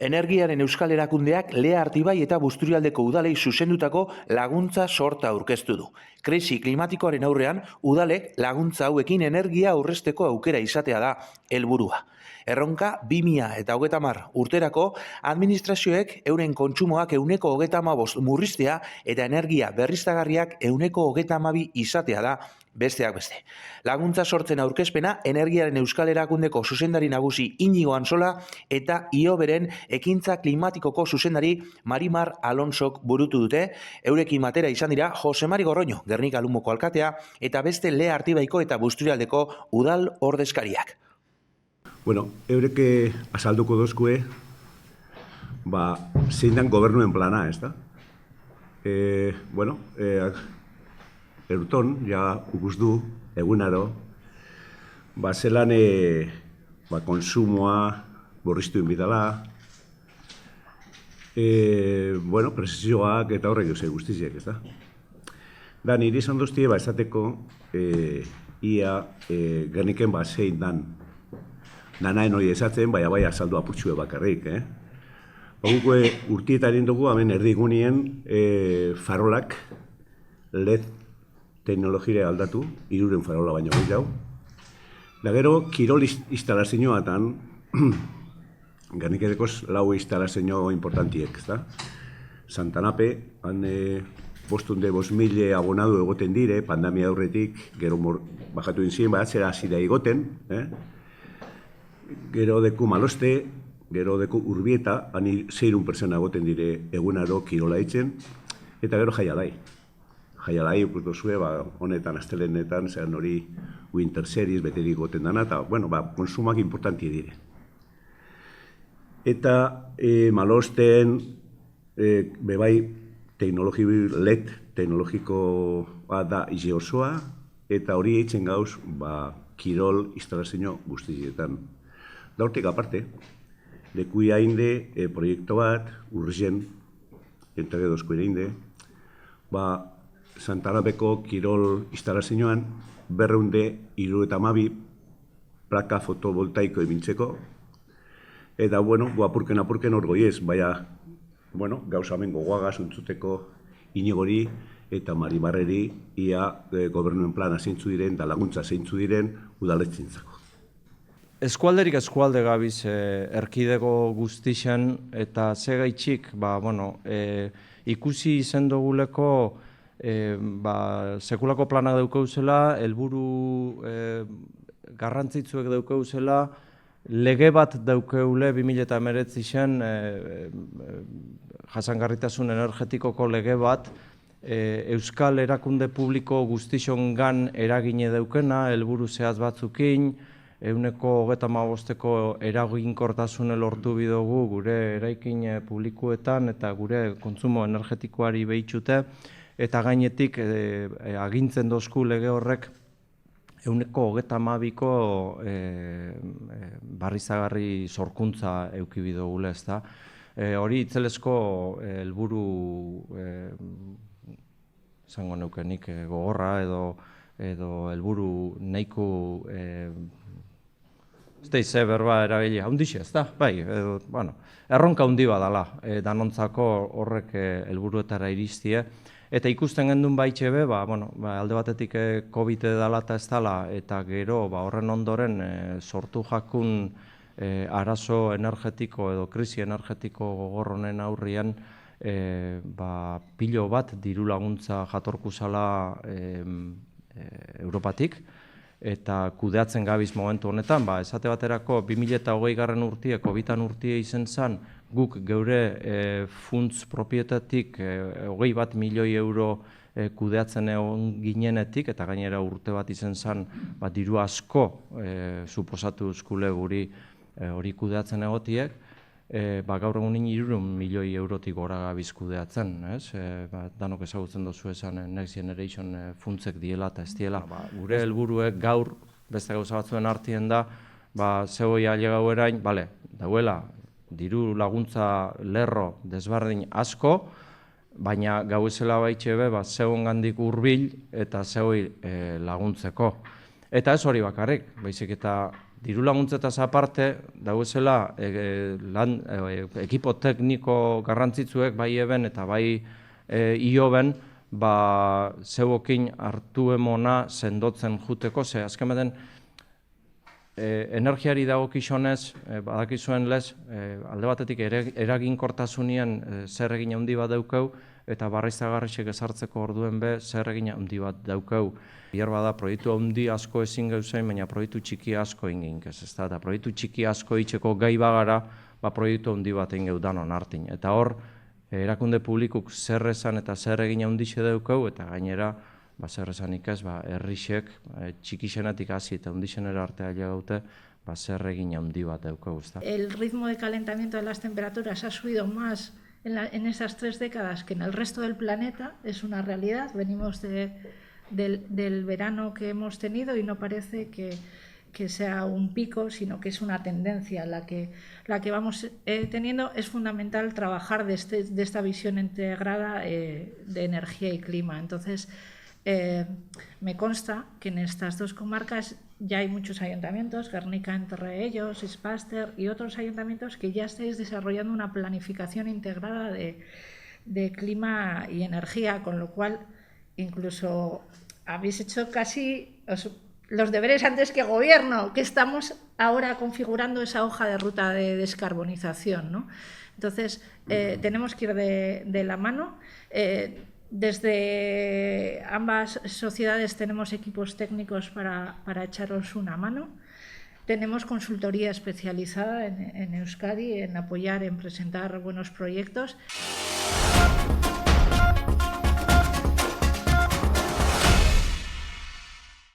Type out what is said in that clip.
Energiaren Euskal Erakundeak Lea Artibai eta Busturialdeko udalei zuzendutako laguntza sorta aurkeztu du. Krisi klimatikoaren aurrean, udalek laguntza hauekin energia aurrezteko aukera izatea da helburua. Erronka 2030 urterako administrazioek euren kontsumoak 135 murriztea eta energia berriztagarriak 132 izatea da besteak beste. Laguntza sortzen aurkezpena Energiaren Euskal Erakundeko zuzendari nagusi Inigo Antsola eta Ioberen ekintza klimatikoko zuzendari Marimar Alonsok burutu dute. Eurekin batera izan dira Jose Mari Gorroño, Gernika Lumoko alkatea, eta beste Lea Artibaiko eta Busturialdeko udal ordezkariak. Bueno, eureke azalduko dozkue, zein dan gobernuen plana, ez da? Euton, ja ukuzdu, egunaro, zelan konsumoa borriztu inbidala, presizioak eta horrek eusei guztiziek, ez da? Da, niri izan duztie, esateko, ia Gerniken zein dan, nanaen hori esatzen, bai azaldu apurtxue bakarrik, Guk urtietan dugu, hemen erdigunien farolak LED teknologire aldatu, 300 farola baino gehiago. Da gero, kirol instalazioatan, Gernikedekoz 4 instalazio importantiek, ez da? Santanape, han 500.000 abonadu egoten dire, pandemia aurretik, gero bajatu dintzien, zera hasi da igoten, gero deku Maloste, gero deku Urbieta, hani 600 persona egoten dire egunaro kirola itzen, eta gero Jaialai. Jaialai, ukurtu zue, honetan, astelenetan, zean hori Winter Series beterik goten dana, eta, konsumak importanti dire. Eta Malosten, bebai, LED teknologikoa da ize osoa, eta hori eitzen gauz, kirol instalazio guztietan. Da hortik aparte, lekuia inde proiektu bat, urgen, entage dozkoera inde, Santanapeko kirol instalazioan 272 plaka fotovoltaiko emintzeko, eta, apurken hor goiez, gauza hemen gogoaga zuntzuteko Inigori eta Marimarreri ia gobernuen plana zeintzu diren, da laguntza zeintzu diren udaletzintzako. Eskualderik eskualde gabiz erkidego guztixen eta zegaitxik, ikusi izen duguleko sekulako planak daukauzela, helburu garrantzitsuek daukauzela, lege bat daukeule 2019 jasangarritasun energetikoko lege bat, Euskal Erakunde Publiko guztixongan eragine daukena, helburu zehaz batzukin, 135ko eraginkortasune lortu bidugu gure eraikin publikoetan eta gure kontsumo energetikoari behitxute, eta gainetik agintzen dozku lege horrek 132ko barrizagarri sorkuntza eukibidogule, ez da. Hori itzelesko helburu zango neukenik gogorra edo helburu nahiko ez da ize berba erabili, haundixe, ez da? Erronka handi badala, danontzako horrek helburuetara iriztie. Eta ikusten gendun baitxe be, alde batetik COVID dela eta ez dela, eta gero horren ondoren sortu jakun arazo energetiko edo krisi energetiko gogor honen aurrian pilo bat diru laguntza jatorku zala Europatik, eta kudeatzen gabiz momentu honetan, esate baterako 2020 urtie, COVID-an urtie izen zen, guk geure funts propietatik 21 milioi euro kudeatzen egon ginenetik, eta gainera urte bat izen zen, diru asko suposatu eskule guri hori kudeatzen egotiek, gaur egunin 300 milioi eurotik gora gabiz kudeatzen, danok ezagutzen dozu esan Next Generation funtsek diela eta ez diela. Gure helburuek gaur, beste gauza batzuen artien da, zehoi ailegau erain, dauela, diru laguntza lerro desberdin asko, baina gau ezela baitxe be, zehon gandik hurbil eta zehoi laguntzeko. Eta ez hori bakarrik, baizik eta Diru laguntzetaz aparte, dauzela ekipo tekniko garrantzitsuek bai eben eta bai ioben, zeuokin hartu emona sendotzen juteko, ze azken baten energiari dagokizunez, badakizuen lez, alde batetik eraginkortasunien zer egin handi bat daukau, eta barriztagarrisek ezartzeko orduen be zer egin handi bat daukau. Biar bada, proiektu handi asko ezin gauzain, baina proiektu txiki asko egin ezta, eta proiektu txiki asko itxeko gai bagara, proiektu handi bat egin danon hartin. Eta hor, erakunde publikuk zer esan eta zer egin handixe daukau, eta gainera, zer esanik ez, herrixek txikixenetik hasi eta handixenera artea gaute, zer egin handi bat daukau. El ritmo de calentamiento de las temperaturas ha subido más en esas 3 décadas que en el resto del planeta, es una realidad. Venimos del verano que hemos tenido y no parece que sea un pico, sino que es una tendencia la que vamos teniendo. Es fundamental trabajar de esta visión integrada de energía y clima. Entonces, me consta que en estas 2 comarcas ya hay muchos ayuntamientos, Guernica entre ellos, Ispaster y otros ayuntamientos que ya estáis desarrollando una planificación integrada de clima y energía, con lo cual incluso habéis hecho casi los deberes antes que gobierno, que estamos ahora configurando esa hoja de ruta de descarbonización, ¿no? Entonces, tenemos que ir de la mano. Desde ambas sociedades tenemos equipos técnicos para echaros una mano. Tenemos consultoría especializada en Euskadi en apoyar, en presentar buenos proyectos.